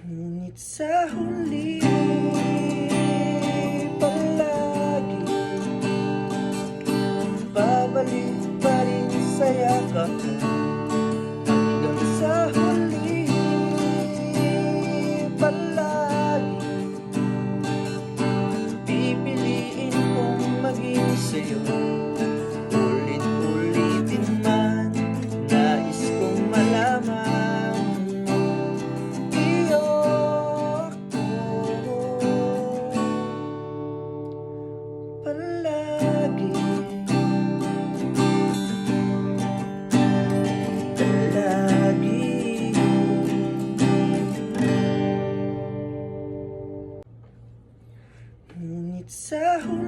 Ngunit sa huli, palagi babalik pa rin sa yakap mo. Hanggang sa huli, palagi pipiliin kong maging sa'yo. Ulit-ulitin man, nais kong malaman iyo ako palagi. Ngunit sa huli